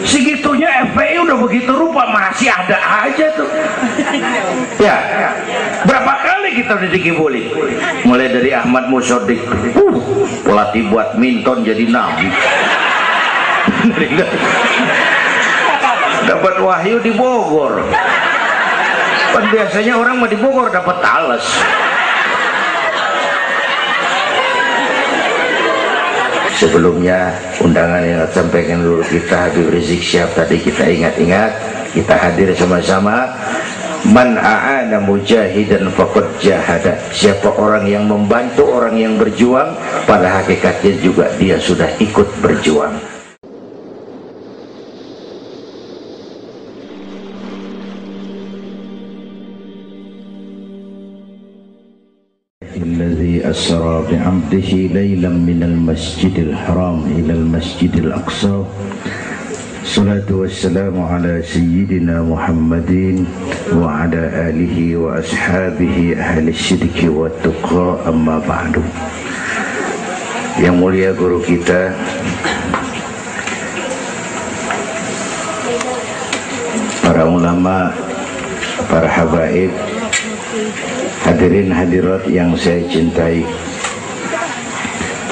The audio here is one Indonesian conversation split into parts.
Segitunya FPI udah begitu rupa, masih ada aja tuh. Ya, berapa kali kita udah dikibuli, mulai dari Ahmad Musodik, pelatih badminton jadi nabi. Dapat wahyu di Bogor. Kan biasanya orang mah di Bogor dapat talas. Sebelumnya undangan yang sampaikan dulu kita Habib Rizik Syihab tadi kita ingat-ingat, kita hadir sama-sama. Man a'ana mujahidan faqad jahada. Siapa orang yang membantu orang yang berjuang, pada hakikatnya juga dia sudah ikut berjuang. الذي أسرى بعبده ليلا من المسجد الحرام إلى المسجد الأقصى الصلاة والسلام على سيدنا محمد وعلى آله وأصحابه أهل الشرك والتقى أما بعد. Yang mulia guru kita para ulama, para habaib, hadirin hadirat yang saya cintai,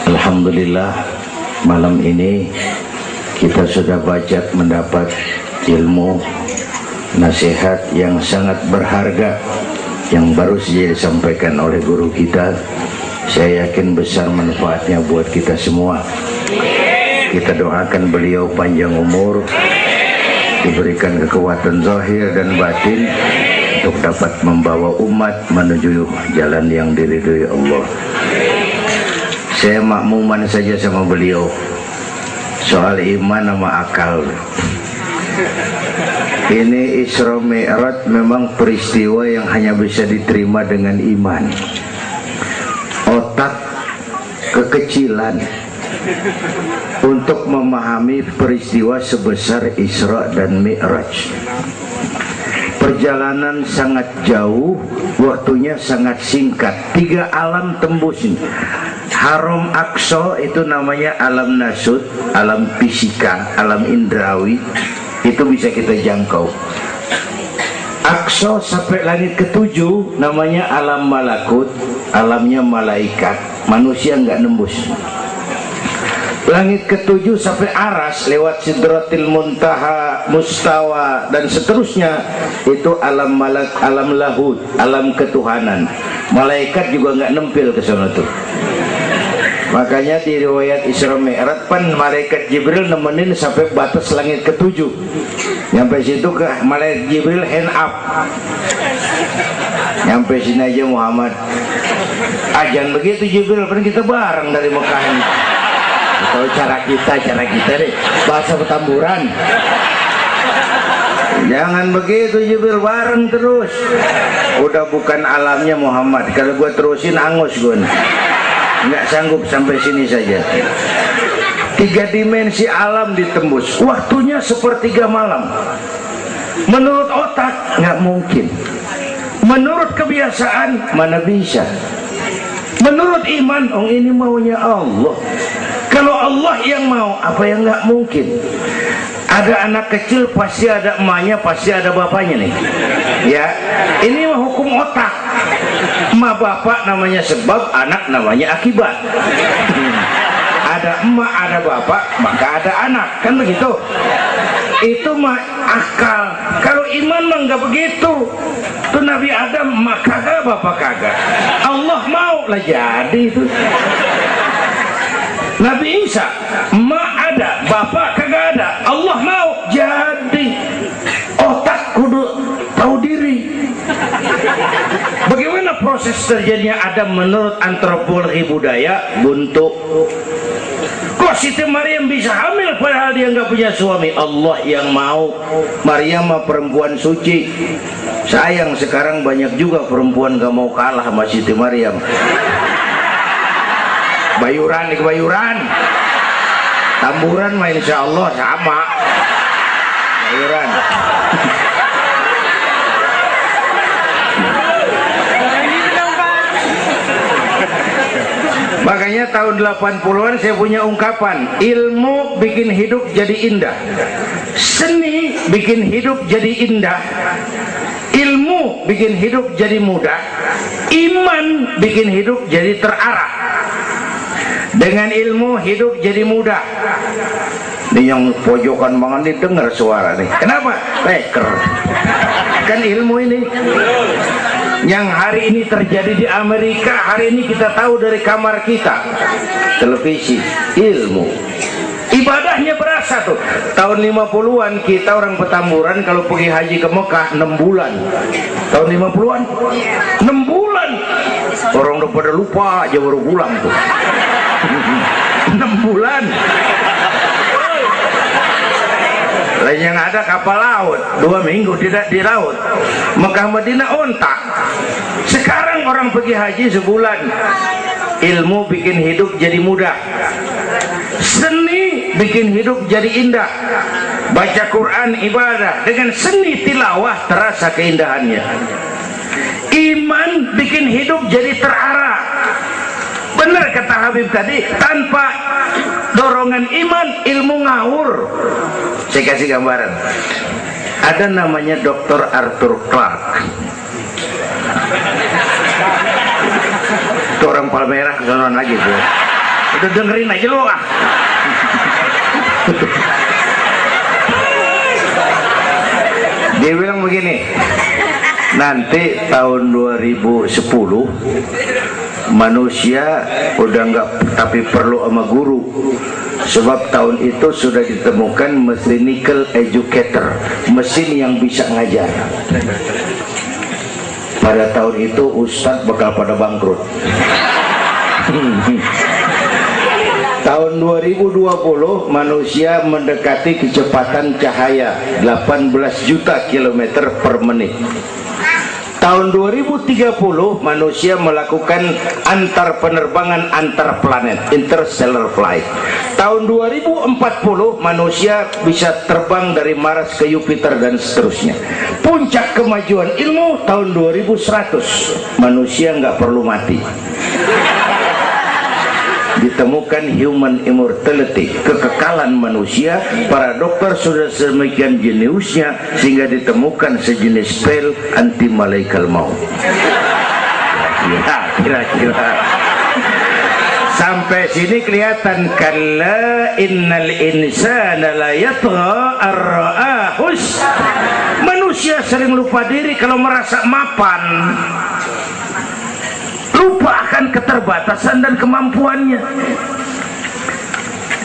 alhamdulillah malam ini kita sudah banyak mendapat ilmu nasihat yang sangat berharga yang baru saja disampaikan oleh guru kita. Saya yakin besar manfaatnya buat kita semua. Kita doakan beliau panjang umur, diberikan kekuatan zahir dan batin untuk dapat membawa umat menuju jalan yang diridhoi Allah. Saya makmuman saja sama beliau soal iman sama akal. Ini Isra Mi'raj memang peristiwa yang hanya bisa diterima dengan iman. Otak kekecilan untuk memahami peristiwa sebesar Isra dan Mi'raj. Perjalanan sangat jauh, waktunya sangat singkat. 3 alam tembus. Haram Aqsa itu namanya alam nasut, alam fisika, alam indrawi. Itu bisa kita jangkau. Aqsa sampai langit ke-7 namanya alam malakut, alamnya malaikat. Manusia nggak nembus. Langit ke-7 sampai aras lewat Sidratil Muntaha, Mustawa dan seterusnya, itu alam malak, alam lahud, alam ketuhanan. Malaikat juga nggak nempel ke sana tuh. Makanya di riwayat Isra Mi'raj pan malaikat Jibril nemenin sampai batas langit ke-7. Nyampe situ ke malaikat Jibril hand up. Nyampe sini aja Muhammad. Jangan begitu Jibril, kan kita bareng dari Mekah ini. Kalau cara kita deh, bahasa Petamburan. Jangan begitu Jibril, bareng terus. Udah bukan alamnya Muhammad. Kalau gue terusin angus gue, nggak sanggup sampai sini saja. 3 dimensi alam ditembus. Waktunya sepertiga malam. Menurut otak nggak mungkin. Menurut kebiasaan mana bisa. Menurut iman, ini maunya Allah. Kalau Allah yang mau, apa yang nggak mungkin? Ada anak kecil pasti ada emaknya, pasti ada bapaknya nih. Ya, ini mah hukum otak. Emak bapak namanya sebab, anak namanya akibat. Ada emak, ada bapak, maka ada anak, kan begitu? Itu mah akal. Kalau iman mah nggak begitu. Tuh Nabi Adam emak kagak, bapak kagak. Allah mau lah jadi itu. Nabi Isa emak ada, bapak kagak ada. Allah mau jadi. Otak kudu tahu diri. Bagaimana proses terjadinya Adam menurut antropologi budaya? Buntu. Kok Siti Maryam bisa hamil padahal dia nggak punya suami? Allah yang mau. Maryam mah perempuan suci. Sayang sekarang banyak juga perempuan gak mau kalah sama Siti Maryam. Bayuran di Bayuran, Tamburan mah insya Allah sama. Bayuran. Makanya tahun 80-an saya punya ungkapan, ilmu bikin hidup jadi indah, seni bikin hidup jadi indah, ilmu bikin hidup jadi mudah, iman bikin hidup jadi terarah. Dengan ilmu hidup jadi mudah. Ini yang pojokan banget nih dengar suara nih. Kenapa? Peker. Kan ilmu ini yang hari ini terjadi di Amerika, hari ini kita tahu dari kamar kita, televisi, ilmu. Ibadahnya berasa tuh. Tahun 50-an kita orang Petamburan kalau pergi haji ke Mekah 6 bulan. Tahun 50-an 6 bulan. Orang udah pada lupa aja baru pulang tuh. 6 bulan. Lain yang ada kapal laut 2 minggu tidak di laut. Mekah Madinah ontak. Sekarang orang pergi haji sebulan. Ilmu bikin hidup jadi mudah, seni bikin hidup jadi indah. Baca Quran ibadah, dengan seni tilawah terasa keindahannya. Iman bikin hidup jadi terarah. Benar kata Habib tadi, tanpa dorongan iman ilmu ngawur. Saya kasih gambaran. Ada namanya Dr. Arthur Clarke. Itu orang Palmerah kesonoan lagi tuh. Udah dengerin aja lu ah. Dia bilang begini, nanti tahun 2010 manusia udah nggak tapi perlu sama guru, sebab tahun itu sudah ditemukan mechanical educator, mesin yang bisa ngajar. Pada tahun itu ustadz bakal pada bangkrut. Tahun 2020 manusia mendekati kecepatan cahaya 18 juta kilometer per menit. Tahun 2030 manusia melakukan antar penerbangan antar planet, interstellar flight. Tahun 2040 manusia bisa terbang dari Mars ke Jupiter dan seterusnya. Puncak kemajuan ilmu tahun 2100, manusia nggak perlu mati. Ditemukan human immortality, kekekalan manusia. Para dokter sudah sedemikian jeniusnya sehingga ditemukan sejenis pil anti malaikal maut. Ya, kira-kira sampai sini kelihatan. Kalla innal insana la yatgha ar-ra'ahus. Manusia sering lupa diri kalau merasa mapan, lupa akan keterbatasan dan kemampuannya.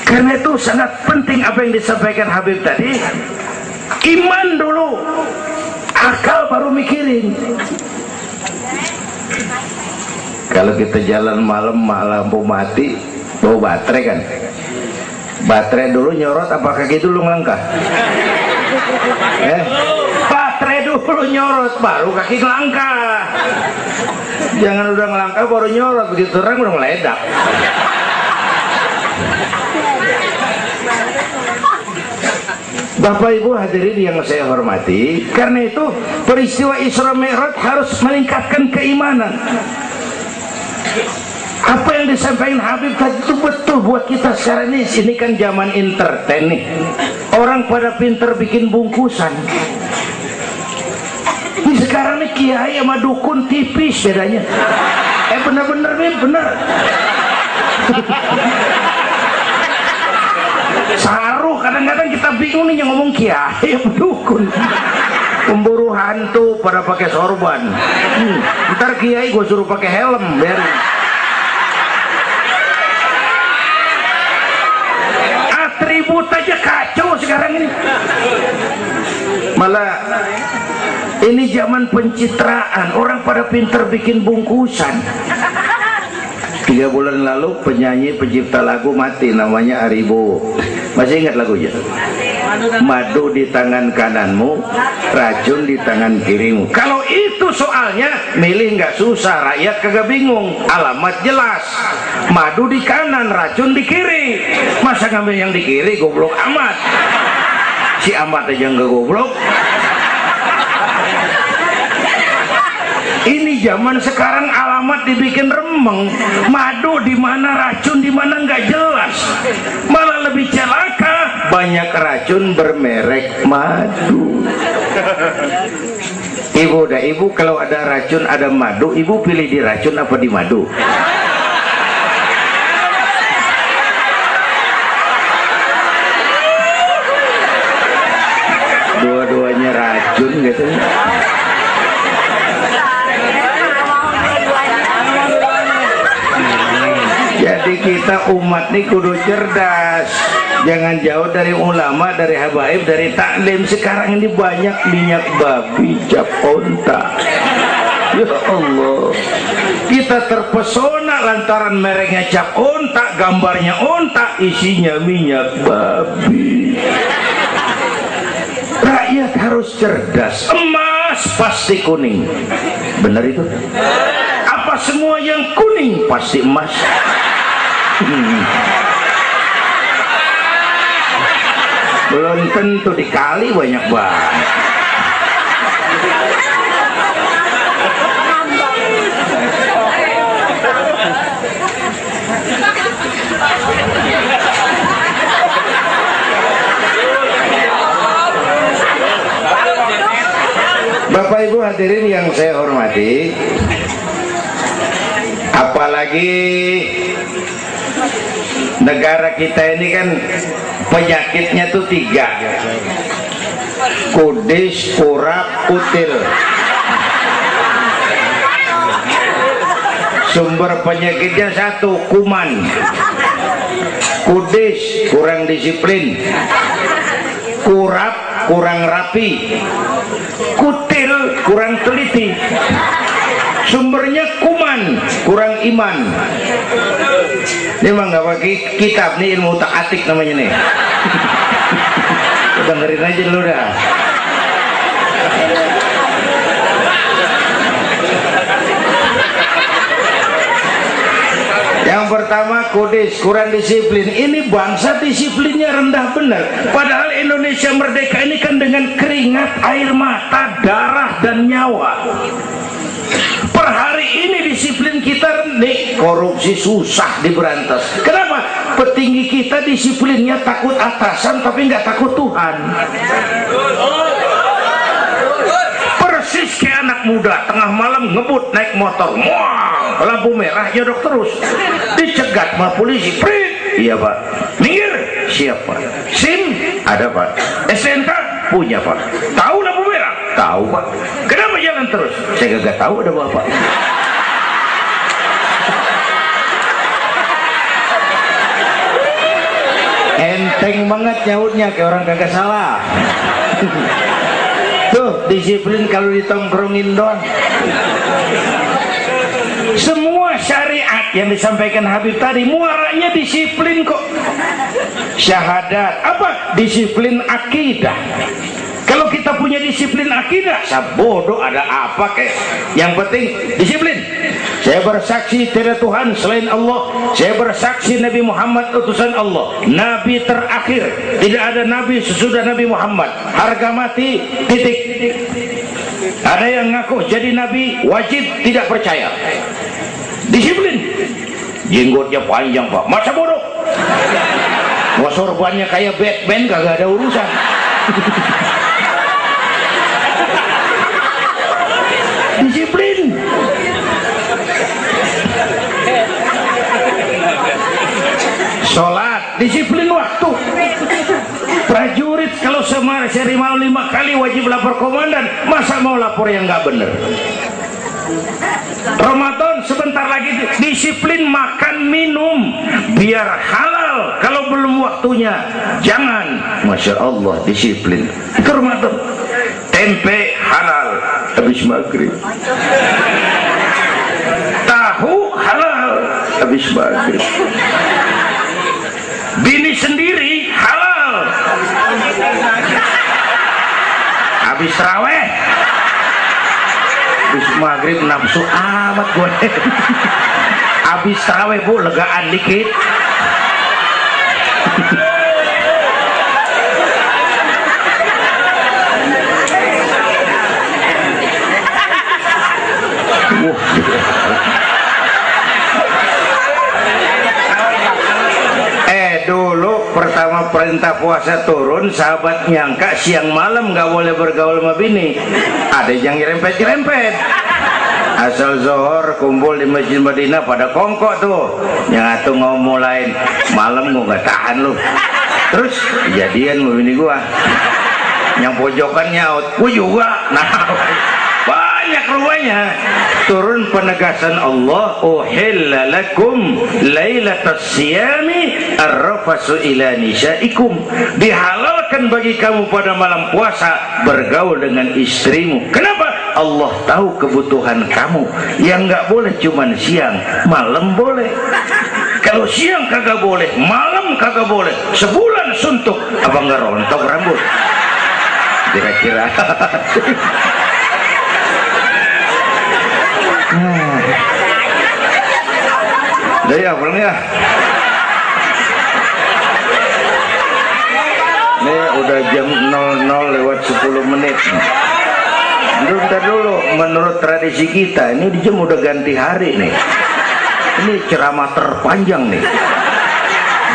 Karena itu sangat penting apa yang disampaikan Habib tadi. Iman dulu, akal baru mikirin. Kalau kita jalan malam lampu mati, bawa baterai kan, baterai dulu nyorot apa kaki dulu ngelangkah? Baterai dulu nyorot baru kaki ngelangkah. Jangan udah ngelangkah baru nyorot, begitu terang udah meledak. Bapak Ibu hadirin yang saya hormati, karena itu peristiwa Isra Mi'raj harus meningkatkan keimanan. Apa yang disampaikan Habib tadi itu betul buat kita sekarang ini. Ini kan zaman entertain nih. Orang pada pinter bikin bungkusan. Ini sekarang nih kiai sama dukun tipis bedanya. Bener-bener nih, bener. Saruh, kadang-kadang kita bingung nih yang ngomong kiai apa dukun. Pemburu hantu pada pakai sorban. Ntar kiai gue suruh pakai helm biar. Atribut aja kacau sekarang ini. Malah ini zaman pencitraan, orang pada pinter bikin bungkusan. 3 bulan lalu penyanyi pencipta lagu mati, namanya Aribo. Masih ingat lagunya? Madu di tangan kananmu, racun di tangan kirimu. Kalau itu soalnya milih nggak susah, rakyat kagak bingung, alamat jelas. Madu di kanan, racun di kiri. Masa ngambil yang di kiri, goblok amat. Si amat aja nggak goblok. Ini zaman sekarang alamat dibikin remeng, madu di mana, racun di mana nggak jelas, malah lebih celaka, banyak racun bermerek madu. Ibu kalau ada racun ada madu, ibu pilih di racun apa di madu? Dua-duanya racun gitu. Jadi kita umat nih kudu cerdas, jangan jauh dari ulama, dari habaib, dari taklim. Sekarang ini banyak minyak babi, cap onta. Ya Allah, kita terpesona lantaran mereknya cap onta, gambarnya onta, isinya minyak babi. Rakyat harus cerdas. Emas pasti kuning, benar itu? Apa semua yang kuning pasti emas? Belum tentu, dikali banyak banget. Bapak Ibu hadirin yang saya hormati, apalagi negara kita ini kan penyakitnya tuh 3: kudis, kurap, kutil. Sumber penyakitnya 1, kuman. Kudis, kurang disiplin. Kurap, kurang rapi. Kutil, kurang teliti. Sumbernya kuman, kurang iman. Ini emang nggak pakai kitab nih, ilmu utak atik namanya nih. Dengerin aja dulu dah. Yang pertama kudis, kurang disiplin. Ini bangsa disiplinnya rendah benar. Padahal Indonesia merdeka ini kan dengan keringat, air mata, darah dan nyawa. Per hari ini disiplin kita rendah, korupsi susah diberantas. Kenapa? Petinggi kita disiplinnya takut atasan tapi nggak takut Tuhan. Persis kayak anak muda tengah malam ngebut naik motor, muang, lampu merah nyodok terus, dicegat sama polisi. Prit, iya pak. Minggir, siapa? SIM ada pak. SNK punya pak. Tahu lampu merah? Tahu pak. Kenapa jalan terus? Saya gak tahu ada bapak. Enteng banget nyautnya kayak orang kagak salah. Tuh disiplin kalau ditongkrongin doang. Semua syariat yang disampaikan Habib tadi muaranya disiplin kok. Syahadat apa? Disiplin akidah. Kalau kita punya disiplin akidah, sabodo ada apa kek? Yang penting disiplin. Saya bersaksi tiada Tuhan selain Allah. Saya bersaksi Nabi Muhammad utusan Allah, Nabi terakhir. Tidak ada Nabi sesudah Nabi Muhammad. Harga mati, titik. Ada yang ngaku jadi Nabi, wajib tidak percaya. Disiplin. Jenggotnya panjang pak, masa bodoh. Mau sorbannya kayak Batman, kagak ada urusan. Disiplin. Sholat, disiplin waktu. Prajurit kalau sehari malam 5 kali wajib lapor komandan, masa mau lapor yang nggak bener? Ramadan sebentar lagi, disiplin makan minum biar halal. Kalau belum waktunya jangan. Masya Allah, disiplin. Itu Ramadan. Tempe halal habis maghrib, tahu halal habis maghrib, bini sendiri halal habis taraweh, habis maghrib nafsu amat gue. Habis taraweh bu, legaan dikit. perintah puasa turun, sahabat nyangka siang malam nggak boleh bergaul sama bini. Ada yang nyerempet-nyerempet. Asal zohor kumpul di Masjid Madinah pada kongkok tuh. Yang atuh mau mulai malam gua nggak tahan lu. Terus kejadian sama bini gua. Yang pojokan nyaut, gua juga. Nah, banyak rupanya. Turun penegasan Allah, uhilla lakum lailatas siyami arrafasu ila nisaikum. Dihalalkan bagi kamu pada malam puasa bergaul dengan istrimu. Kenapa? Allah tahu kebutuhan kamu. Yang nggak boleh cuman siang, malam boleh. Kalau siang kagak boleh, malam kagak boleh. Sebulan suntuk, apa nggak rontok rambut? Kira-kira. Udah ya, pulang ya. Ini udah jam 00:10. Bentar dulu, menurut tradisi kita ini di jam udah ganti hari nih. Ini ceramah terpanjang nih.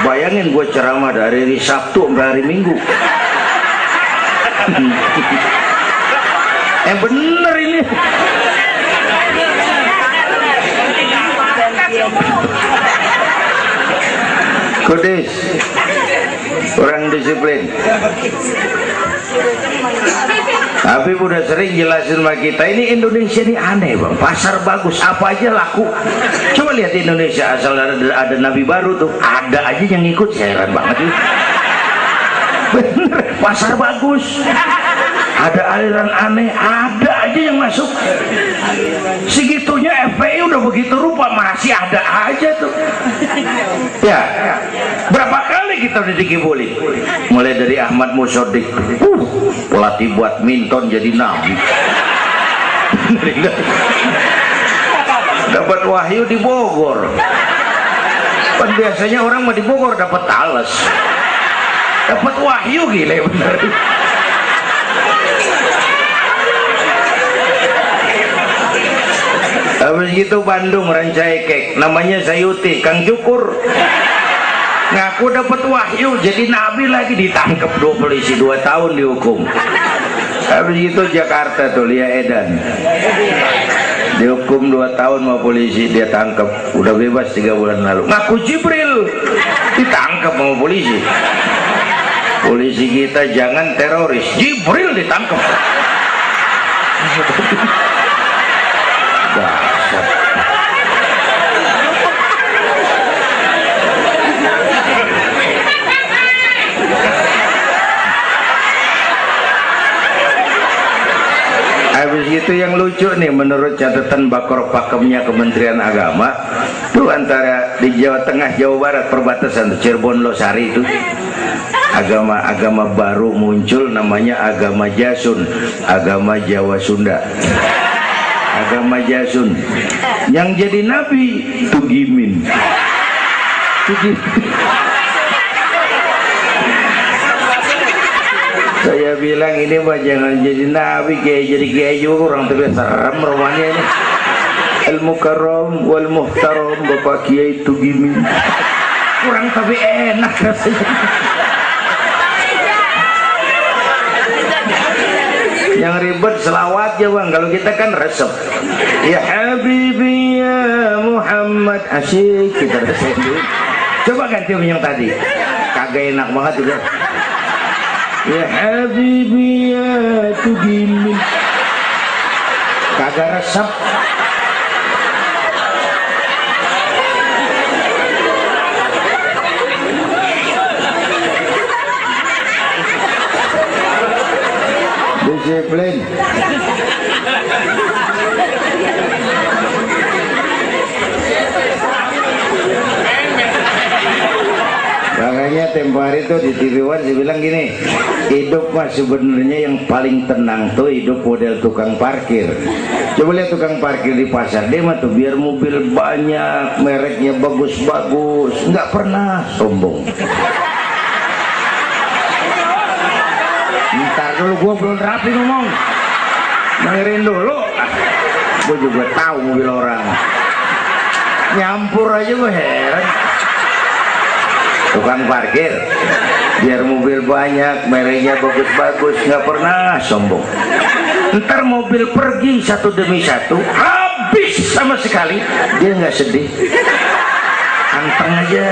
Bayangin gue ceramah dari hari Sabtu sampai hari Minggu. Bener ini. Kudis, orang disiplin. Tapi udah sering jelasin sama kita, ini Indonesia ini aneh bang, pasar bagus apa aja laku. Coba lihat Indonesia, asal ada nabi baru tuh ada aja yang ikut, heran banget sih. Bener, pasar bagus, ada aliran aneh, ada aja yang masuk. Segitunya FPI udah begitu rupa, masih ada aja tuh. Ya, berapa kali kita udah dikibulin, mulai dari Ahmad Musodik, pelatih buat minton jadi nabi. Dapat wahyu di Bogor. Kan biasanya orang mau di Bogor dapat tales, dapat wahyu, gila bener. Habis gitu Bandung Rancaikek, namanya Sayuti, Kang Cukur, ngaku dapat wahyu jadi nabi lagi, ditangkap 2 polisi 2 tahun dihukum. Habis itu Jakarta tuh Lia Edan dihukum 2 tahun sama polisi, dia tangkap, udah bebas 3 bulan lalu. Ngaku Jibril, ditangkap sama polisi. Polisi kita jangan teroris, Jibril ditangkap. Habis itu yang lucu nih, menurut catatan Bakor Pakemnya Kementerian Agama tuh, antara di Jawa Tengah Jawa Barat perbatasan tuh, Cirebon Losari itu agama baru muncul, namanya agama Jasun, agama Jawa Sunda. Agama Jasun yang jadi nabi Tugimin. Saya bilang ini mah jangan jadi nabi, kayak jadi kiai juga orang, tapi serem rumahnya ini. Al Mukarram wal Muhtaram Bapak Kiai Tugimin. Kurang tapi enak rasanya. Yang ribet selawat ya bang, kalau kita kan resep. Ya Habibi ya Muhammad, asyik kita resep. Coba ganti yang tadi, kagak enak banget juga. Ya Habibi ya Tugimin, kagak resep. Disiplin. Makanya tempo hari itu di TV One dibilang gini, hidup mah sebenarnya yang paling tenang tuh hidup model tukang parkir. Coba lihat tukang parkir di pasar, dia mah tuh biar mobil banyak, mereknya bagus-bagus, nggak pernah sombong. Ntar dulu, gua belum rapi ngomong, dengerin dulu. Gua juga tahu mobil orang, nyampur aja gua heran. tukang parkir biar mobil banyak, mereknya bagus-bagus, nggak pernah sombong. Ntar mobil pergi satu demi satu, habis sama sekali, dia nggak sedih, anteng aja.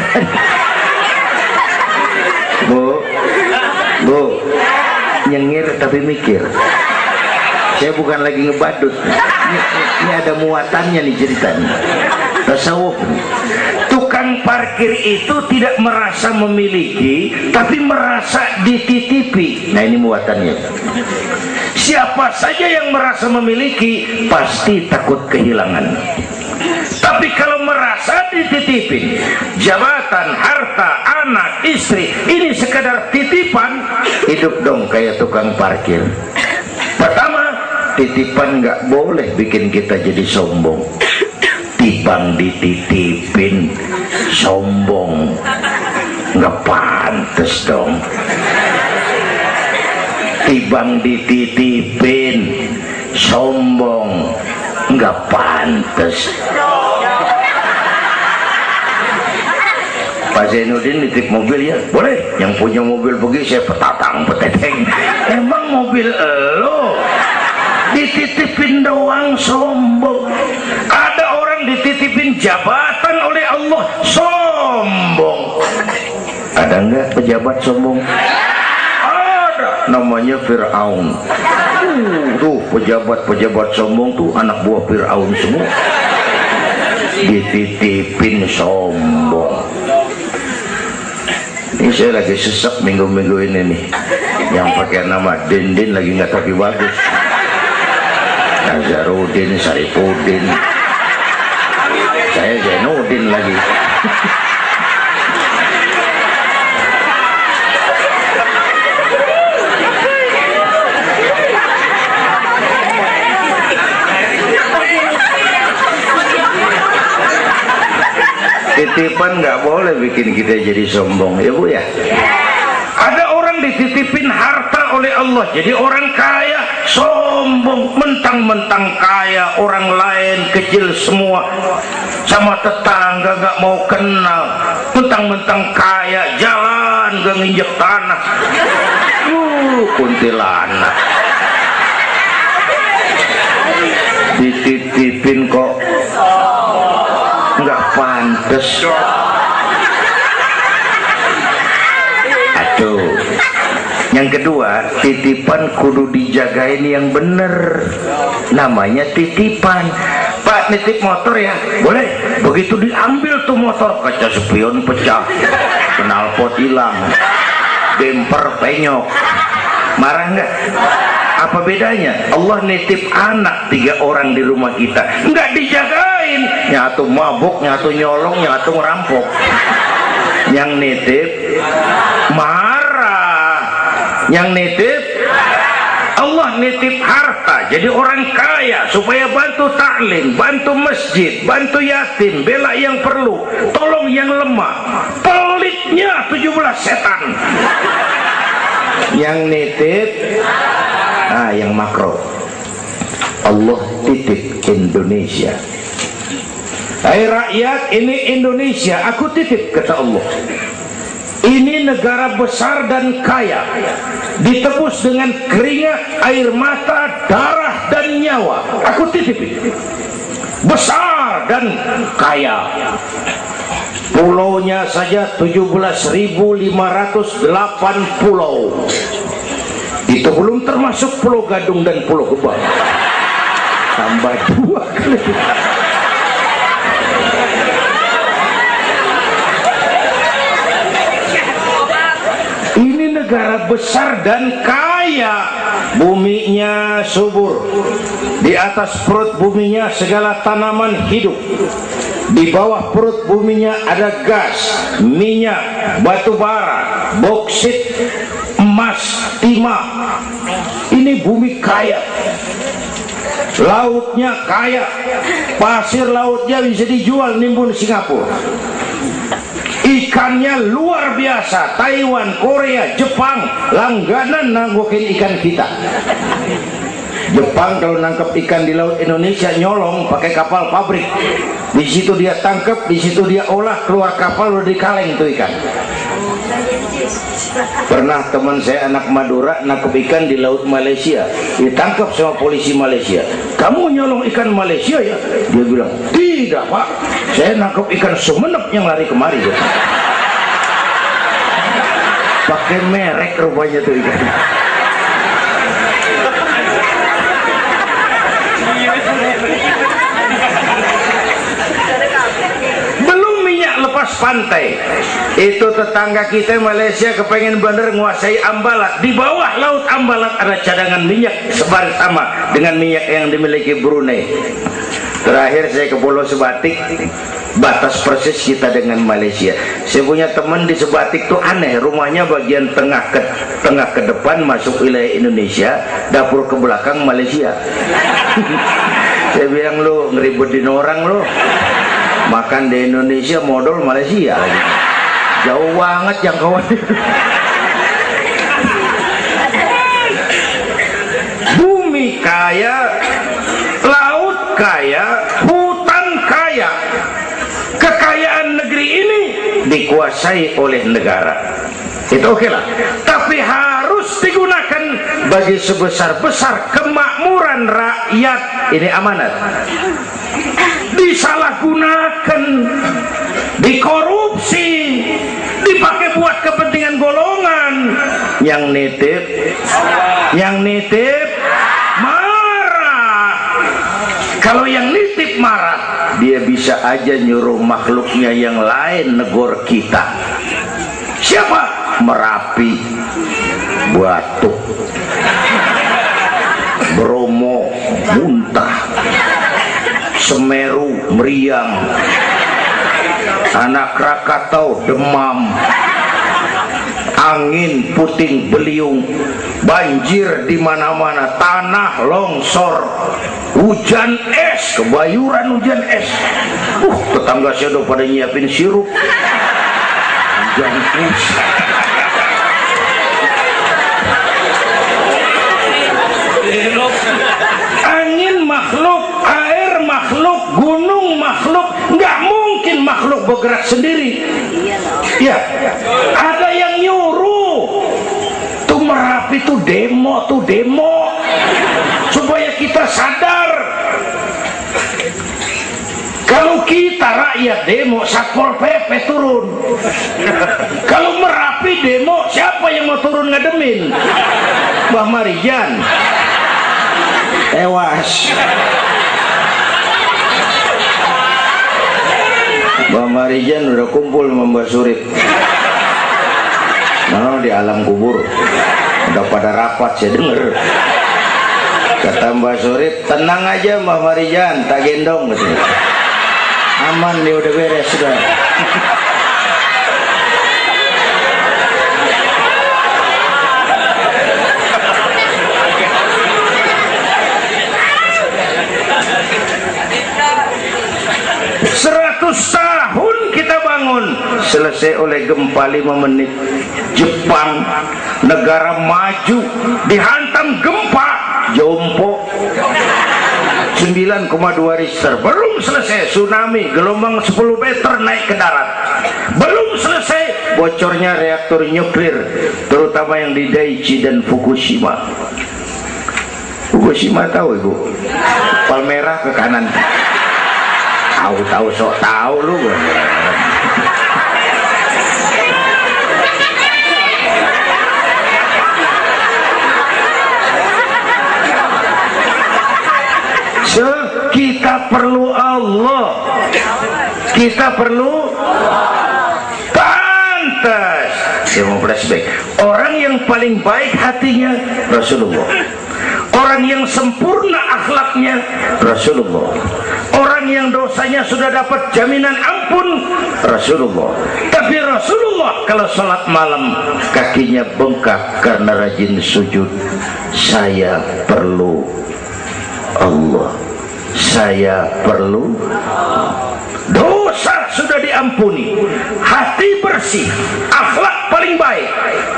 Bu, nyengir tapi mikir. Saya bukan lagi ngebadut. Ini ada muatannya nih ceritanya. Tasawuf. Tukang parkir itu tidak merasa memiliki, tapi merasa dititipi. Nah ini muatannya. Siapa saja yang merasa memiliki pasti takut kehilangan. Tapi kalau merasa dititipin, jabatan, harta, anak, istri, ini sekadar titipan, hidup dong kayak tukang parkir. Pertama, titipan nggak boleh bikin kita jadi sombong. Tibang dititipin sombong, nggak pantes dong. Tibang dititipin sombong, nggak pantes. Pak Zainuddin nitip mobil ya, boleh. Yang punya mobil pergi saya petatang peteteng. Emang mobil lo dititipin doang sombong. Ada orang dititipin jabatan oleh Allah sombong. Ada enggak pejabat sombong? Ada, namanya Fir'aun. Tuh pejabat-pejabat sombong tuh anak buah Fir'aun semua, dititipin sombong. Ini saya lagi sesek minggu-minggu ini nih, yang pakai nama Dindin lagi nggak tapi bagus. Nazarudin, Saripudin, saya Zainuddin lagi. Titipan nggak boleh bikin kita jadi sombong, ya Bu ya. Ada orang dititipin harta oleh Allah, jadi orang kaya sombong, mentang-mentang kaya, orang lain kecil semua, sama tetangga nggak mau kenal, mentang-mentang kaya, jalan gak nginjek tanah. Kuntilanak dititipin kok nggak pantes. Aduh. Yang kedua, titipan kudu dijagain yang bener. Namanya titipan. Pak, nitip motor ya? Boleh. Begitu diambil tuh motor, kaca spion pecah, knalpot hilang, bemper penyok, marah nggak? Apa bedanya? Allah nitip anak 3 orang di rumah kita, nggak dijagain, nyatu mabuk, nyatu nyolong, nyatu ngerampok. Yang nitip marah, yang nitip Allah nitip harta, jadi orang kaya supaya bantu taklim, bantu masjid, bantu yatim, bela yang perlu, tolong yang lemah. Pelitnya 17 setan. Yang nitip yang makro, Allah titip Indonesia. Hai rakyat, ini Indonesia, aku titip, kata Allah. Ini negara besar dan kaya, ditebus dengan keringat, air mata, darah dan nyawa. Aku titip ini. Besar dan kaya. Pulaunya saja 17.508 pulau. Itu belum termasuk Pulau Gadung dan Pulau Gebang. Tambah 2 kali. Ini negara besar dan kaya, buminya subur. Di atas perut buminya segala tanaman hidup. Di bawah perut buminya ada gas, minyak, batu bara, boksit, emas, timah. Ini bumi kaya. Lautnya kaya. Pasir lautnya bisa dijual nimbun Singapura. Ikannya luar biasa. Taiwan, Korea, Jepang langganan nanggokin ikan kita. Jepang kalau nangkep ikan di laut Indonesia nyolong pakai kapal pabrik. Di situ dia tangkap, di situ dia olah, keluar kapal udah dikaleng tuh ikan. Pernah teman saya anak Madura nangkep ikan di laut Malaysia, ditangkap sama polisi Malaysia. Kamu nyolong ikan Malaysia ya? Dia bilang, tidak pak, saya nangkep ikan Sumenep yang lari kemari. Pakai merek rupanya tuh ikan. Belum minyak lepas pantai, itu tetangga kita Malaysia kepengen bener nguasai Ambalat. Di bawah laut Ambalat ada cadangan minyak sebar sama dengan minyak yang dimiliki Brunei. Terakhir saya ke Pulau Sebatik, batas persis kita dengan Malaysia. Saya punya teman di Sebatik tuh aneh, rumahnya bagian tengah ke depan masuk wilayah Indonesia, dapur ke belakang Malaysia. Saya bilang, lu ngeribetin orang lu, makan di Indonesia modal Malaysia, jauh banget jangkauan. Bumi kaya, laut kaya, hutan kaya. Kekayaan negeri ini dikuasai oleh negara, itu oke lah, tapi harus digunakan bagi sebesar-besar kemakmuran rakyat. Ini amanat. Disalahgunakan, dikorupsi, dipakai buat kepentingan golongan. Yang nitip marah. Kalau yang nitip marah, dia bisa aja nyuruh makhluknya yang lain negor kita. Siapa? Merapi, Batuk, Bromo muntah, Semeru meriang, Anak Krakatau demam, angin puting beliung, banjir di mana-mana, tanah longsor, hujan es, kebayuran hujan es. Tetangga saya udah pada nyiapin sirup hujan es. Angin makhluk, air makhluk, gunung makhluk, nggak mungkin makhluk bergerak sendiri. Ya, ada yang nyuruh. Tuh Merapi tuh demo supaya kita sadar. Kalau kita rakyat demo, Satpol PP turun. Kalau Merapi demo, siapa yang mau turun ngademin? Mbah Marijan tewas. Mbah Marijan udah kumpul sama Mbah Surip. Nah, di alam kubur udah pada rapat, saya denger. Kata Mbah Surip, tenang aja Mbah Marijan, tak gendong gitu. Aman, dia udah beres sudah. 100 tahun kita bangun, selesai oleh gempa 5 menit. Jepang, negara maju, dihantam gempa, jompo 9,2 Richter. Belum selesai tsunami, gelombang 10 meter naik ke darat. Belum selesai bocornya reaktor nuklir, terutama yang di Daiichi dan Fukushima. Fukushima tahu ibu? Palmerah ke kanan. Tahu sok tahu lu. Kita perlu Allah. Kita perlu pantas. Saya mau flashback. Orang yang paling baik hatinya Rasulullah. Orang yang sempurna akhlaknya Rasulullah. Orang yang dosanya sudah dapat jaminan ampun Rasulullah. Tapi Rasulullah kalau sholat malam kakinya bengkak karena rajin sujud. Saya perlu Allah. Saya perlu. Dosa sudah diampuni, hati bersih, akhlak paling baik.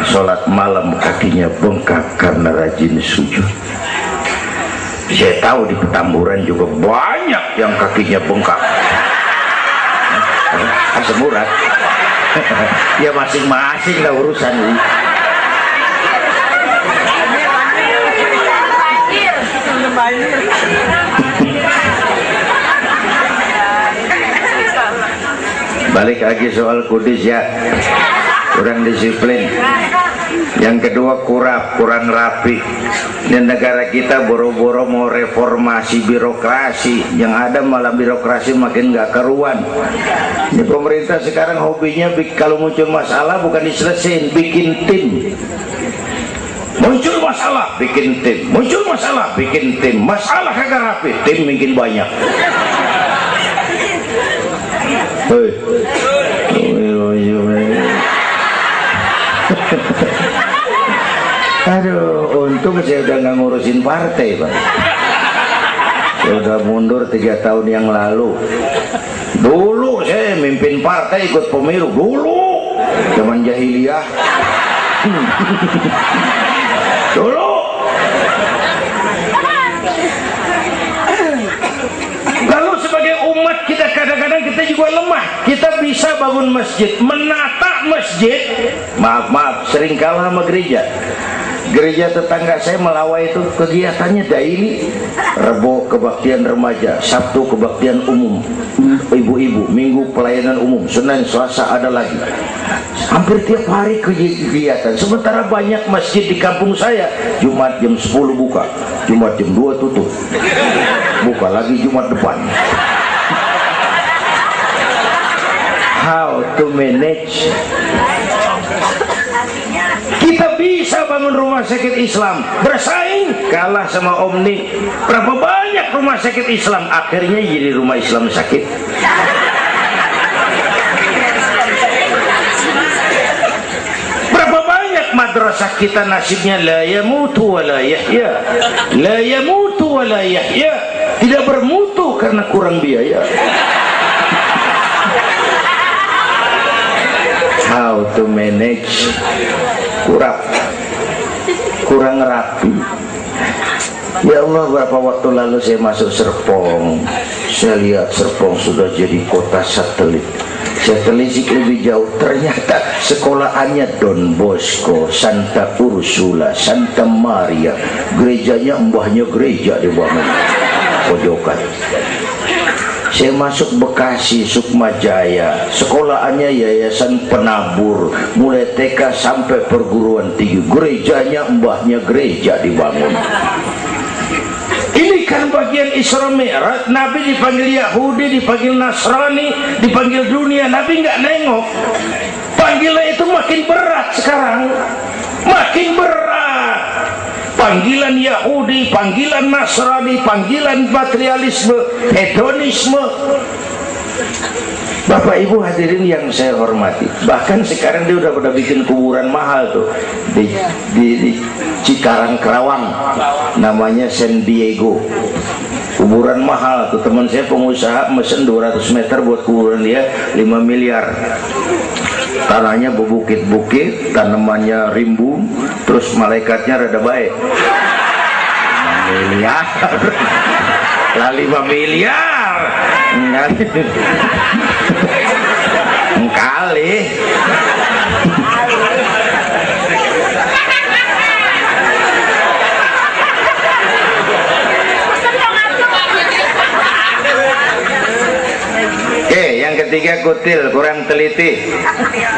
Sholat malam kakinya bengkak karena rajin sujud. Saya tahu di Petamburan juga banyak yang kakinya bengkak. Asam urat. Ya masing-masing lah urusan ini. Balik lagi soal kudis ya, kurang disiplin. Yang kedua kurang rapi. Di negara kita boro-boro mau reformasi birokrasi, yang ada malah birokrasi makin gak karuan. Ini pemerintah sekarang hobinya kalau muncul masalah bukan diselesain, bikin tim. Muncul masalah bikin tim, muncul masalah bikin tim, masalah kagak rapi, tim makin banyak. Hei. Aduh, untung saya udah nggak ngurusin partai, Pak. Saya udah mundur 3 tahun yang lalu. Dulu saya mimpin partai, ikut pemilu dulu, zaman jahiliyah. Dulu. Lalu sebagai umat kita kadang-kadang kita juga lemah. Kita bisa bangun masjid, menata masjid. Maaf, sering kalah sama gereja. Gereja tetangga saya Melawai itu kegiatannya daily. Rebo kebaktian remaja, Sabtu kebaktian umum, ibu-ibu, Minggu pelayanan umum, Senin Selasa ada lagi. Hampir tiap hari kegiatan. Sementara banyak masjid di kampung saya Jumat jam 10 buka, Jumat jam 2 tutup, buka lagi Jumat depan. How to manage? Kita bisa bangun rumah sakit Islam, bersaing, kalah sama Omni. Berapa banyak rumah sakit Islam akhirnya jadi rumah Islam sakit. Berapa banyak madrasah kita nasibnya la yamutu wa la yahya, la yamutu wa la yahya, tidak bermutu karena kurang biaya. How to manage? Kurang rapi. Ya Allah, berapa waktu lalu saya masuk Serpong, saya lihat Serpong sudah jadi kota satelit. Saya telisik lebih jauh, ternyata sekolahannya Don Bosco, Santa Ursula, Santa Maria, gerejanya mbahnya gereja di bawah pojokan. Saya masuk Bekasi, Sukma Jaya, sekolahannya Yayasan Penabur, mulai TK sampai perguruan tinggi, gerejanya mbahnya gereja dibangun. Ini kan bagian Isra Mi'raj. Nabi dipanggil Yahudi, dipanggil Nasrani, dipanggil dunia, Nabi nggak nengok. Panggilan itu makin berat sekarang, makin berat. Panggilan Yahudi, panggilan Nasrani, panggilan materialisme, hedonisme. Bapak Ibu hadirin yang saya hormati, bahkan sekarang dia udah bikin kuburan mahal tuh di Cikarang Kerawang, namanya San Diego. Kuburan mahal tuh, teman saya pengusaha mesen 200 meter buat kuburan dia 5 miliar. Tanahnya berbukit-bukit, tanamannya rimbun, terus malaikatnya rada baik. 5 miliar lah, 5 miliar kali. Ketiga, kutil, kurang teliti.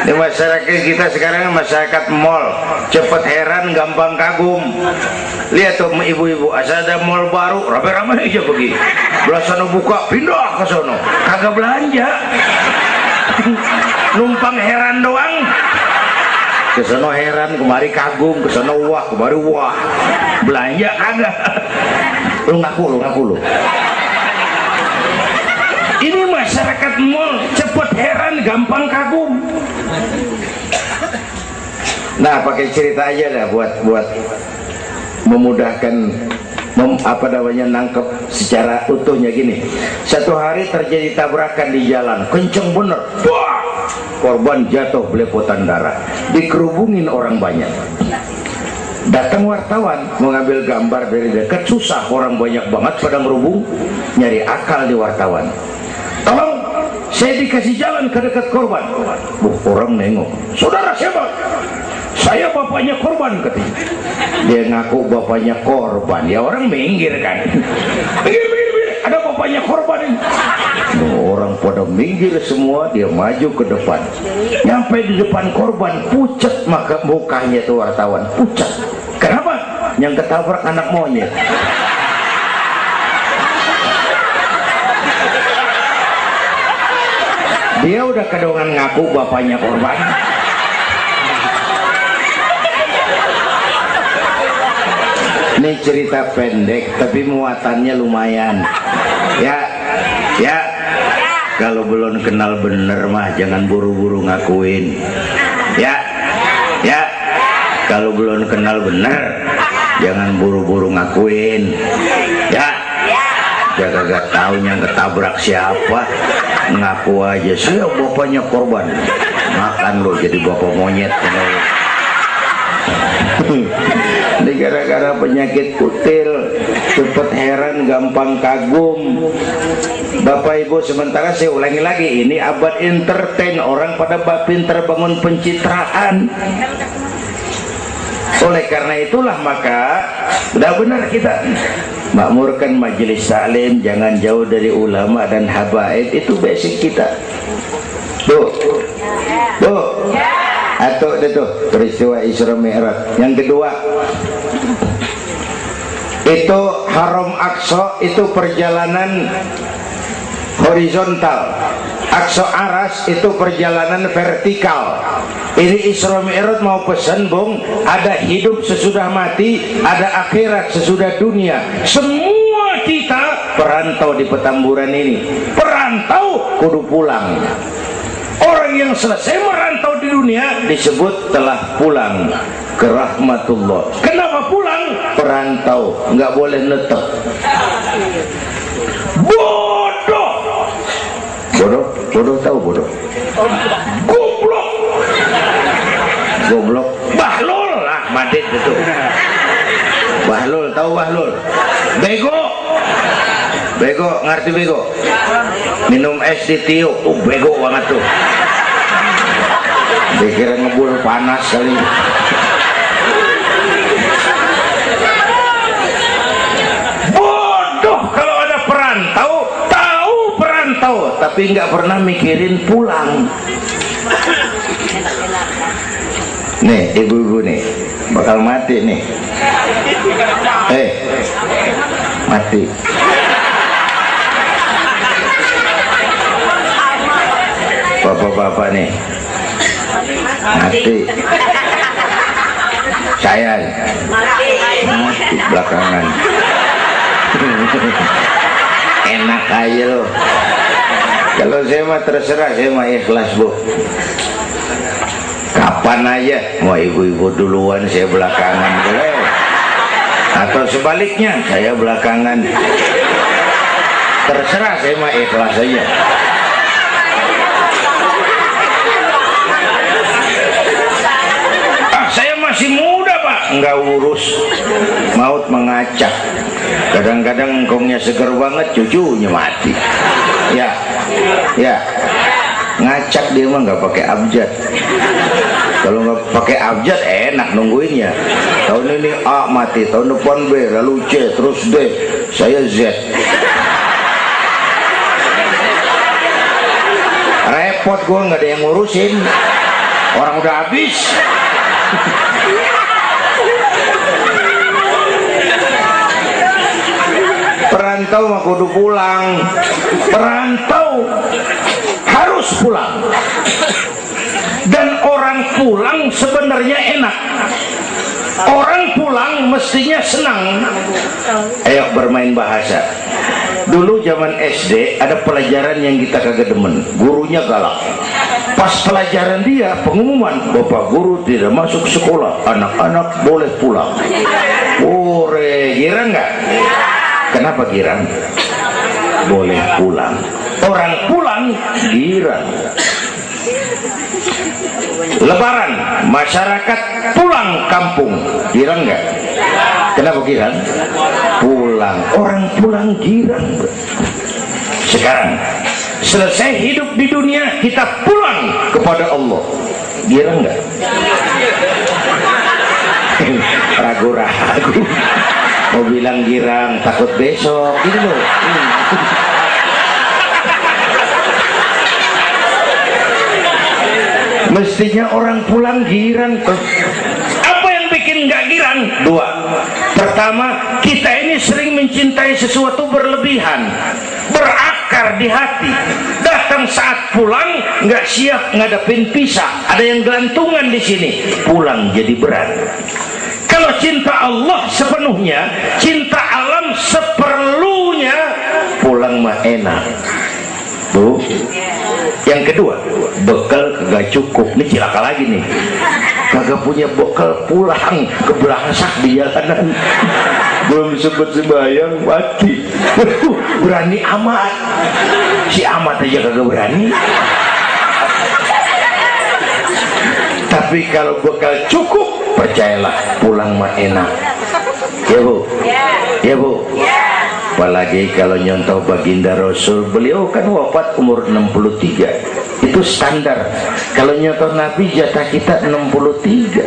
Di masyarakat kita sekarang masyarakat mall, cepet heran, gampang kagum. Lihat tuh ibu-ibu, asal ada mall baru, rame-rame aja pergi. Belah sana buka, pindah ke sono, kagak belanja. Numpang heran doang. Ke sono heran, kemari kagum, ke sono wah, kemari wah. Belanja kagak. Lu ngaku lu. Ini masyarakat mall, cepet heran, gampang kagum. Nah, pakai cerita aja dah buat memudahkan nangkep secara utuhnya gini. Satu hari terjadi tabrakan di jalan, kenceng bener. Wah! Korban jatuh belepotan darah, dikerubungin orang banyak. Datang wartawan mengambil gambar dari dekat, susah, orang banyak banget pada ngerubung, nyari akal di wartawan. Tolong saya dikasih jalan ke dekat korban. Orang nengok, saudara siapa? Saya bapaknya korban, katanya. Dia ngaku bapaknya korban, ya orang minggir kan. Minggir, ada bapaknya korban ini. Orang pada minggir semua, dia maju ke depan. Nyampe di depan korban, pucat maka mukanya tuh wartawan, pucat. Kenapa? Yang ketabrak anak monyet. Dia udah kedongan ngaku bapaknya korban. Ini cerita pendek tapi muatannya lumayan. Ya, kalau belum kenal bener mah jangan buru-buru ngakuin. Ya, kalau belum kenal bener jangan buru-buru ngakuin. Ya, jaga gak tahu yang ketabrak siapa, ngaku aja saya bapaknya korban. Makan lo jadi bapak monyet. Ini gara-gara penyakit kutil, cepet heran, gampang kagum. Bapak Ibu, sementara saya ulangi lagi, ini abad entertain, orang pada pinter bangun pencitraan. Oleh karena itulah maka udah benar kita makmurkan majelis taklim, jangan jauh dari ulama dan habaib, itu basic kita. Tuh, atau itu peristiwa Isra Mi'raj. Yang kedua, itu Haram Aqsa, itu perjalanan horizontal. Aqsa Aras itu perjalanan vertikal. Ini Isra Mi'raj mau pesan, Bung, ada hidup sesudah mati, ada akhirat sesudah dunia. Semua kita perantau di Petamburan ini. Perantau kudu pulang. Orang yang selesai merantau di dunia disebut telah pulang ke rahmatullah. Kenapa pulang? Perantau, nggak boleh netep. Bodoh tahu bodoh? Goblok. Bahlul lah, Madit itu. Bahlul, tahu Bahlul? Bego, ngerti bego? Minum es ditiup, bego banget tuh. Dikira ngebul panas kali. Bodoh kalau ada perantau, tahu perantau, tapi nggak pernah mikirin pulang. Nih, ibu-ibu nih, bakal mati nih. Mati. Bapak-bapak nih mati. Saya mati belakangan. Enak aja loh. Kalau saya mah terserah, saya mah ikhlas, Bu. Kapan aja, mau ibu-ibu duluan saya belakangan boleh, atau sebaliknya saya belakangan. Terserah, saya mah ikhlas aja. Saya masih muda, Pak, nggak urus. Maut mengacak. Kadang-kadang engkongnya seger banget, cucunya mati. Ya, ngacak dia mah nggak pakai abjad. Kalau nggak pakai abjad enak nungguinnya. Tahun ini A mati, tahun depan B, lalu C, terus D, saya Z. Repot gue, nggak ada yang ngurusin. Orang udah habis. Perantau mah kudu pulang. Perantau harus pulang. Dan orang pulang sebenarnya enak. Orang pulang mestinya senang. Ayo bermain bahasa. Dulu zaman SD ada pelajaran yang kita kagak demen, gurunya galak. Pas pelajaran dia pengumuman, Bapak guru tidak masuk sekolah, anak-anak boleh pulang. Girang nggak? Kenapa girang? Boleh pulang. Orang pulang girang. Lebaran, masyarakat pulang kampung, girang nggak? Kenapa girang? Pulang, orang pulang girang. Sekarang selesai hidup di dunia kita pulang kepada Allah. Girang nggak? Ragu-ragu mau bilang girang, takut besok gitu loh. Mestinya orang pulang girang. Apa yang bikin nggak girang? Dua. Pertama, kita ini sering mencintai sesuatu berlebihan, berakar di hati. Datang saat pulang nggak siap ngadepin pisah, ada yang gelantungan di sini, pulang jadi berat. Kalau cinta Allah sepenuhnya, cinta alam seperlunya, pulang mah enak. Bu. Yang kedua, bekal kagak cukup. Ini cilaka lagi nih, kagak punya bekal, pulang kebelangsak di jalanan, belum sempet sembahyang mati. Berani amat, si amat aja kagak berani. Tapi kalau bekal cukup, percayalah pulang mah enak. Ya bu, ya bu. Apalagi kalau nyontoh baginda Rasul, beliau kan wafat umur 63, itu standar. Kalau nyontoh Nabi, jatah kita 63.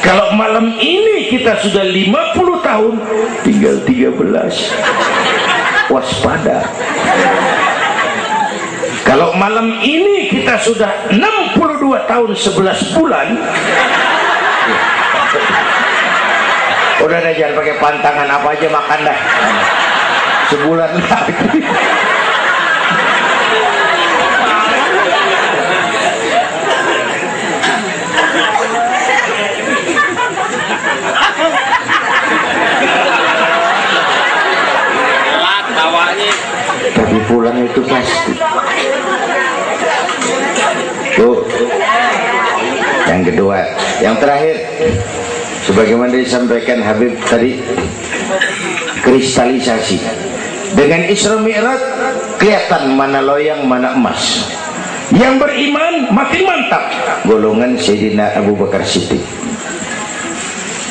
Kalau malam ini kita sudah 50 tahun, tinggal 13. Waspada. Kalau malam ini kita sudah 62 tahun 11 bulan, udah deh, jangan pakai pantangan, apa aja makan dah. Sebulan lagi. Tapi pulang itu pasti. Tuh. Yang kedua, yang terakhir, sebagaimana disampaikan Habib tadi, kristalisasi. Dengan Isra Mi'raj kelihatan mana loyang mana emas. Yang beriman makin mantap, golongan Sayyidina Abu Bakar Siddiq.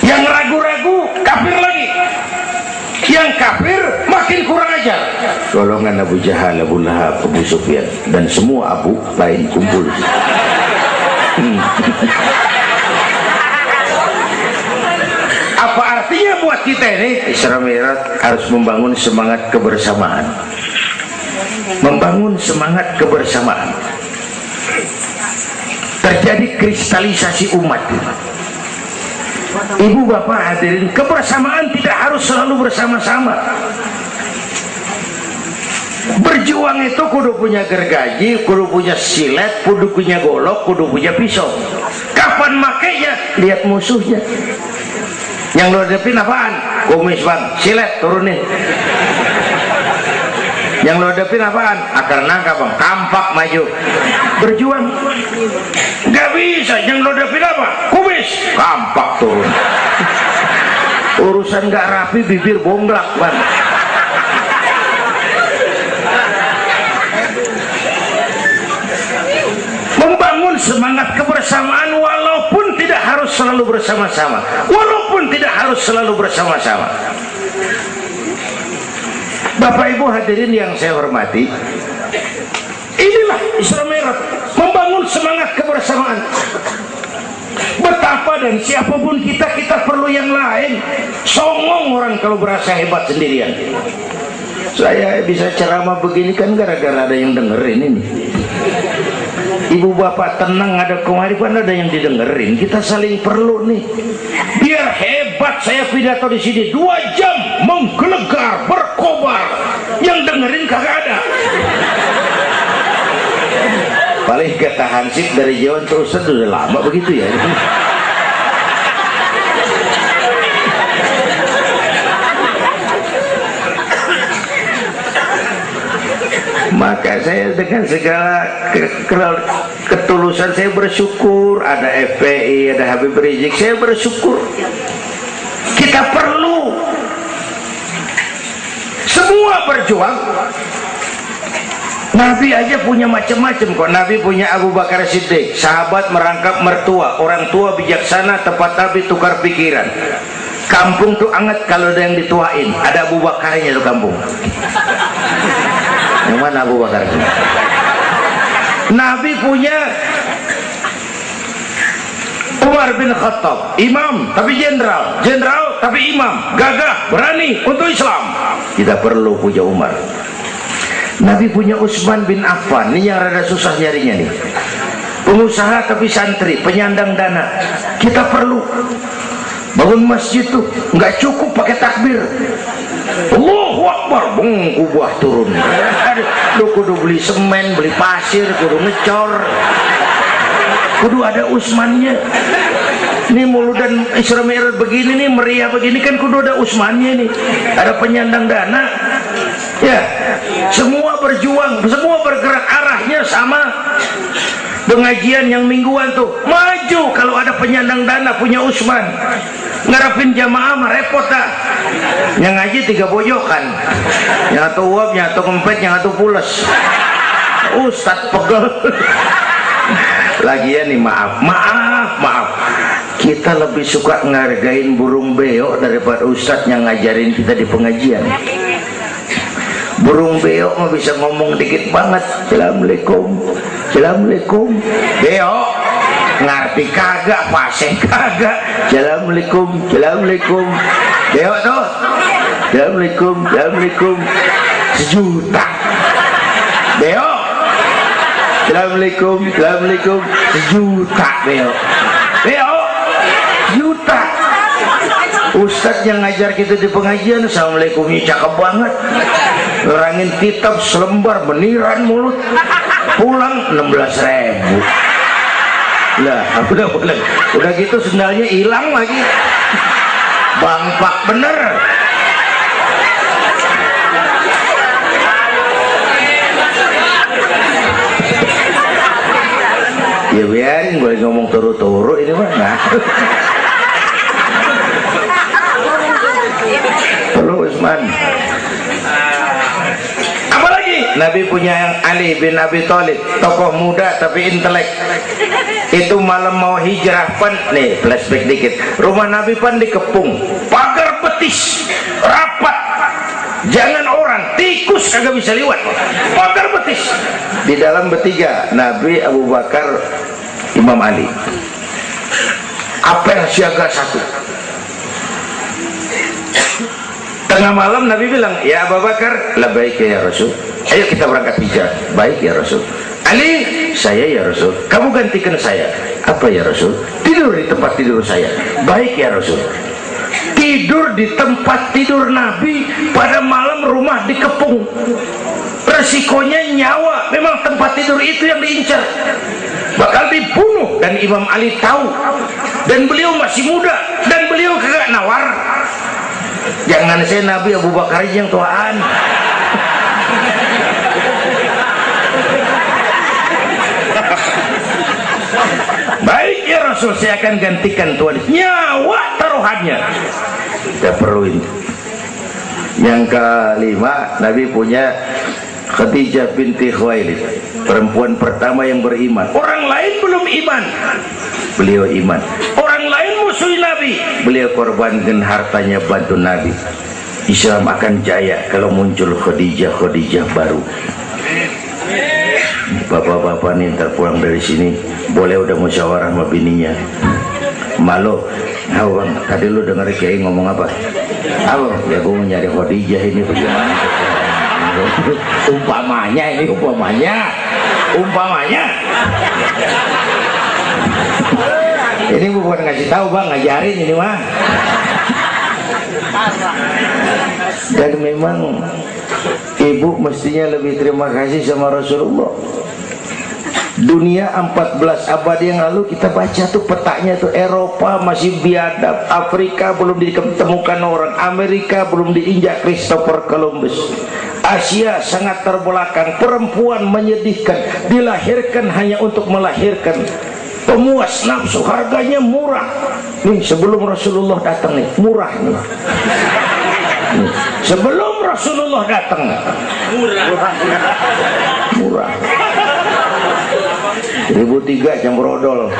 Yang ragu-ragu kafir lagi. Yang kafir makin kurang ajar, golongan Abu Jahal, Abu Lahab, Abu Sufyan, dan semua Abu lain kumpul. Apa artinya buat kita ini? Isra Mi'raj harus membangun semangat kebersamaan, membangun semangat kebersamaan. Terjadi kristalisasi umat. Ibu bapak hadirin, kebersamaan tidak harus selalu bersama-sama. Berjuang itu kudu punya gergaji, kudu punya silet, kudu punya golok, kudu punya pisau. Kapan makainya? Lihat musuhnya. Yang lo hadapin apaan? Kumis bang, silet turunin. Yang lo hadapin apaan? Akar nangka bang, kampak maju. Berjuang gak bisa. Yang lo hadapin apa? Kumis, kampak turun. Urusan gak rapi, bibir bonglak bang. Membangun semangat kebersamaan walaupun tidak harus selalu bersama-sama, walaupun tidak harus selalu bersama-sama. Bapak Ibu hadirin yang saya hormati, inilah Isra Mi'raj, membangun semangat kebersamaan. Betapa dan siapapun kita perlu yang lain. Songong orang kalau berasa hebat sendirian. Saya bisa ceramah begini kan gara-gara ada yang dengerin ini. Ibu bapak tenang, ada kearifan, ada yang didengerin. Kita saling perlu nih. Biar hebat saya pidato di sini 2 jam menggelegar, berkobar. Yang dengerin kagak ada. Paling kata Hansip dari Jawa terus udah lama begitu ya. Maka saya dengan segala ketulusan saya bersyukur ada FPI, ada Habib Rizik, saya bersyukur. Kita perlu semua berjuang. Nabi aja punya macam-macam kok. Nabi punya Abu Bakar Siddiq, sahabat merangkap mertua, orang tua bijaksana, tepat tapi tukar pikiran. Kampung tuh anget kalau ada yang dituain, ada Abu Bakarnya tuh kampung. Yang mana Abu Bakar? Nabi punya Umar bin Khattab, imam tapi jenderal, jenderal tapi imam, gagah, berani untuk Islam. Kita perlu punya Umar. Nabi punya Utsman bin Affan, ini yang rada susah nyarinya nih. Pengusaha tapi santri, penyandang dana. Kita perlu. Bangun masjid tuh nggak cukup pakai takbir. Allahu Akbar, kubah turun. Lu kudu beli semen, beli pasir, kudu ngecor. Kudu ada Utsmannya. Ini Mauludan Isra Mi'raj begini nih, meriah begini kan kudu ada Utsmannya nih. Ada penyandang dana. Ya, semua berjuang, semua bergerak arahnya sama. Pengajian yang mingguan tuh maju kalau ada penyandang dana punya Utsman. Ngarepin jamaah mah repot dah. Yang ngaji 3 bojokan. Yang atuh uap, yang atuh kempet, yang atuh pules. Ustad pegel. Lagian nih maaf. Kita lebih suka ngargain burung beo daripada ustadz yang ngajarin kita di pengajian. Burung beo mah bisa ngomong dikit banget. Assalamualaikum, assalamualaikum. Beo ngerti kagak, fasih kagak. Assalamualaikum, assalamualaikum. Beo tuh, assalamualaikum, assalamualaikum. 1 juta. Beo, assalamualaikum, assalamualaikum. 1 juta beo. Beo, juta. Ustadz yang ngajar kita di pengajian, assalamualaikumnya cakep banget. Nerangin kitab selembar beniran mulut. Pulang 16.000. Lah, udah gitu sendalnya hilang lagi. Bangpak bener. Ya biarin, boleh ngomong turu-turu ini mah nah. Perlu Utsman. Apalagi Nabi punya yang Ali bin Abi Thalib, tokoh muda tapi intelek. Itu malam mau hijrah pan nih, flashback dikit. Rumah Nabi pan dikepung, pagar betis, rapat. Jangan orang, tikus kagak bisa lewat. Pagar betis. Di dalam bertiga, Nabi, Abu Bakar, Imam Ali. Apel siaga 1. Tengah malam Nabi bilang, ya Abu Bakar, labbaik ya Rasul. Ayo kita berangkat hijrah. Baik ya Rasul. Ali, saya ya Rasul. Kamu gantikan saya. Apa ya Rasul? Tidur di tempat tidur saya. Baik ya Rasul. Tidur di tempat tidur Nabi pada malam rumah dikepung. Resikonya nyawa. Memang tempat tidur itu yang diincar. Bakal dibunuh dan Imam Ali tahu. Dan beliau masih muda dan beliau kagak nawar. Jangan saya Nabi, Abu Bakar yang tuaan. Baik ya Rasul, saya akan gantikan tuan. Nyawa taruhannya. Kita perluin. Yang kelima, Nabi punya Khadijah binti Khuwailid, perempuan pertama yang beriman. Orang lain belum iman, beliau iman. Orang lain musuh Nabi, beliau korbankan hartanya bantu Nabi. Islam akan jaya kalau muncul Khadijah baru. Bapak-bapak nih ntar pulang dari sini boleh udah musyawarah sama bininya. Malu, bang, tadi lu denger Kiai ngomong apa? Apa? Ya gue mau nyari Khadijah ini bagaimana? Umpamanya ini, umpamanya. Ini bukan ngasih tahu bang, ngajarin ini mah. Dan memang ibu mestinya lebih terima kasih sama Rasulullah. Dunia 14 abad yang lalu kita baca tuh petanya tuh, Eropa masih biadab, Afrika belum ditemukan orang, Amerika belum diinjak Christopher Columbus, Asia sangat terbelakang, perempuan menyedihkan, dilahirkan hanya untuk melahirkan, pemuas nafsu, harganya murah. Nih sebelum Rasulullah datang nih, murah nih. Nih, sebelum Rasulullah datang murah. 1003 jam brodol.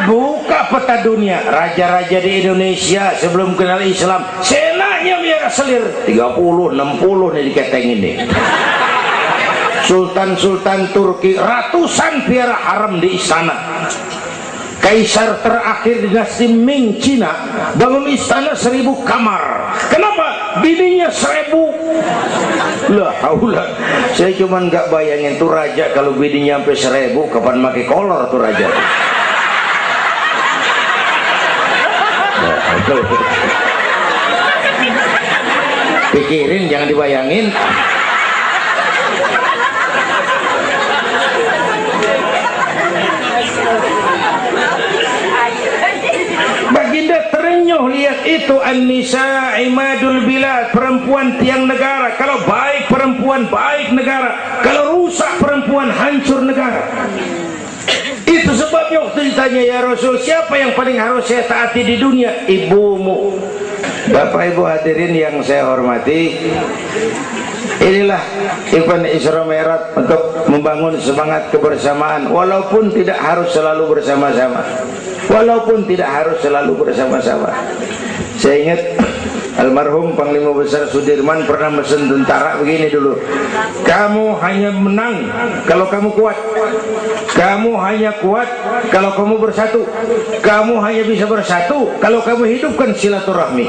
Buka peta dunia. Raja-raja di Indonesia sebelum kenal Islam senaknya biara selir 30, 60 nih diketengin nih. Sultan-sultan Turki ratusan biara haram di istana. Kaisar terakhir dinasti Ming Cina bangun istana 1000 kamar. Kenapa? Bininya 1000. Lah haula. Saya cuman nggak bayangin tuh raja kalau bininya sampai 1000 kapan pakai kolor tuh raja. Pikirin, jangan dibayangin. Baginda terenyuh lihat itu. An-nisa imadul bilad, perempuan tiang negara. Kalau baik perempuan, baik negara. Kalau rusak perempuan, hancur negara. Itu sebabnya waktu ditanya, ya Rasul, siapa yang paling harus saya taati di dunia? Ibumu. Bapak Ibu hadirin yang saya hormati, inilah event Isra Mi'raj untuk membangun semangat kebersamaan, walaupun tidak harus selalu bersama-sama. Walaupun tidak harus selalu bersama-sama. Saya ingat almarhum Panglima Besar Sudirman pernah mesen tentara begini dulu, kamu hanya menang kalau kamu kuat, kamu hanya kuat kalau kamu bersatu, kamu hanya bisa bersatu kalau kamu hidupkan silaturahmi.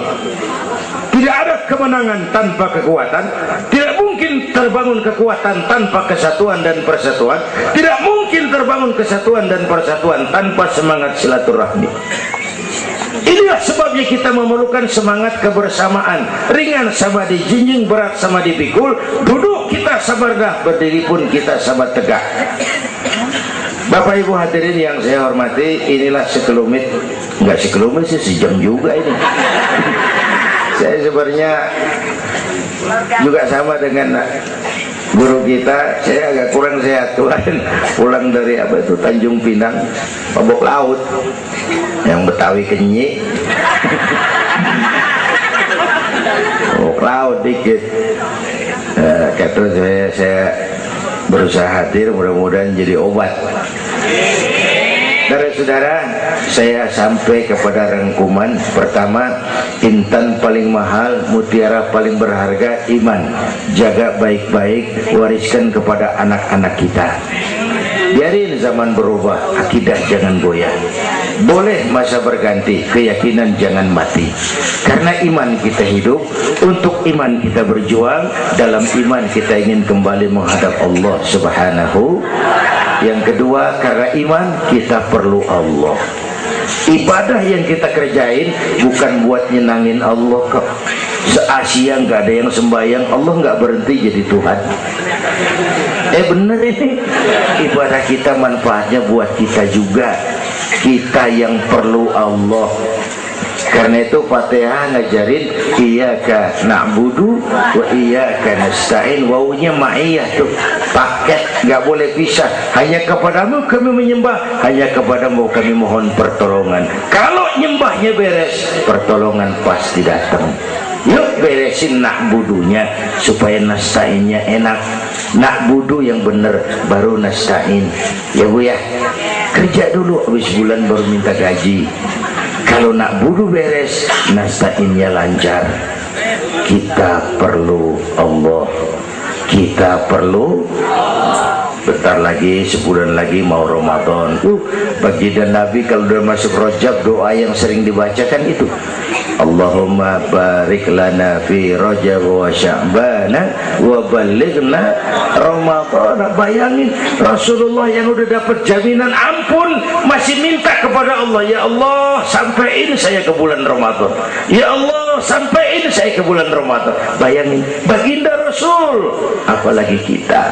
Tidak ada kemenangan tanpa kekuatan, tidak mungkin terbangun kekuatan tanpa kesatuan dan persatuan, tidak mungkin terbangun kesatuan dan persatuan tanpa semangat silaturahmi. Inilah sebabnya kita memerlukan semangat kebersamaan. Ringan sama dijinjing, berat sama dipikul. Duduk kita sabar dah, berdiri pun kita sabar tegak. Bapak Ibu hadirin yang saya hormati, inilah sekelumit, enggak sekelumit sih, sejam juga ini. Saya sebenarnya juga sama dengan guru kita, saya agak kurang sehat tuhan, pulang dari apa itu Tanjung Pinang, mabok laut, yang Betawi kenyik, mabok laut dikit. Kata saya berusaha hadir, mudah-mudahan jadi obat. Saudara-saudara, saya sampai kepada rangkuman pertama. Intan paling mahal, mutiara paling berharga, iman. Jaga baik-baik, wariskan kepada anak-anak kita. Biarin zaman berubah, akidah jangan goyah. Boleh masa berganti, keyakinan jangan mati. Karena iman kita hidup, untuk iman kita berjuang. Dalam iman kita ingin kembali menghadap Allah Subhanahu. Yang kedua, karena iman kita perlu Allah. Ibadah yang kita kerjain bukan buat nyenangin Allah kok. Se-Asia nggak ada yang sembahyang, Allah nggak berhenti jadi Tuhan. Bener ini. Ibadah kita manfaatnya buat kita juga. Kita yang perlu Allah. Karena itu Fatihah ngajarin iyyaka na'budu wa iyyaka nasta'in. Wawunya ma'iyah tuh, paket, nggak boleh pisah. Hanya kepadamu kami menyembah, hanya kepadamu kami mohon pertolongan. Kalau nyembahnya beres, pertolongan pasti datang. Yuk beresin na'budunya supaya nasta'innya enak. Na'budu yang bener, baru nasta'in. Ya Bu ya, kerja dulu, habis bulan baru minta gaji. Kalau nak budu beres, nasta'innya lancar. Kita perlu Allah. Kita perlu. Bentar lagi, sebulan lagi mau Ramadan. Baginda Nabi kalau udah masuk Rajab, doa yang sering dibacakan itu, Allahumma barik lana fi Rajab wa Sya'bana wa balighna Ramadan. Bayangin Rasulullah yang udah dapat jaminan ampun masih minta kepada Allah, ya Allah sampaiin saya ke bulan Ramadan, ya Allah sampaiin saya ke bulan Ramadan. Bayangin baginda Rasul, apalagi kita.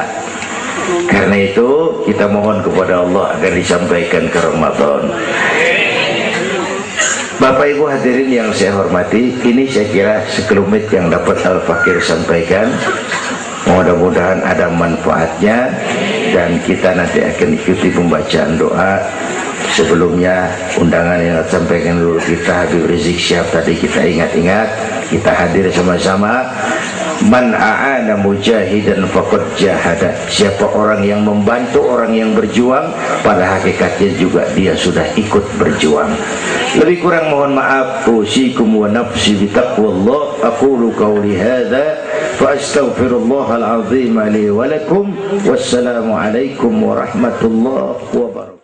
Karena itu kita mohon kepada Allah agar disampaikan ke Ramadan. Bapak Ibu hadirin yang saya hormati, ini saya kira sekelumit yang dapat Al-Fakir sampaikan. Mudah-mudahan ada manfaatnya, dan kita nanti akan ikuti pembacaan doa. Sebelumnya undangan yang sampaikan dulu kita, Habib Rizik Syihab tadi kita ingat-ingat, kita hadir sama-sama. Man a'ana mujahidan faqad jahada. Siapa orang yang membantu orang yang berjuang, pada hakikatnya juga dia sudah ikut berjuang. Lebih kurang mohon maaf. Usikum wa nafsi bi taqwallah. Aqulu qawli hadza fa astaghfirullahal azim li wa lakum. Wassalamu alaikum warahmatullahi wabarakatuh.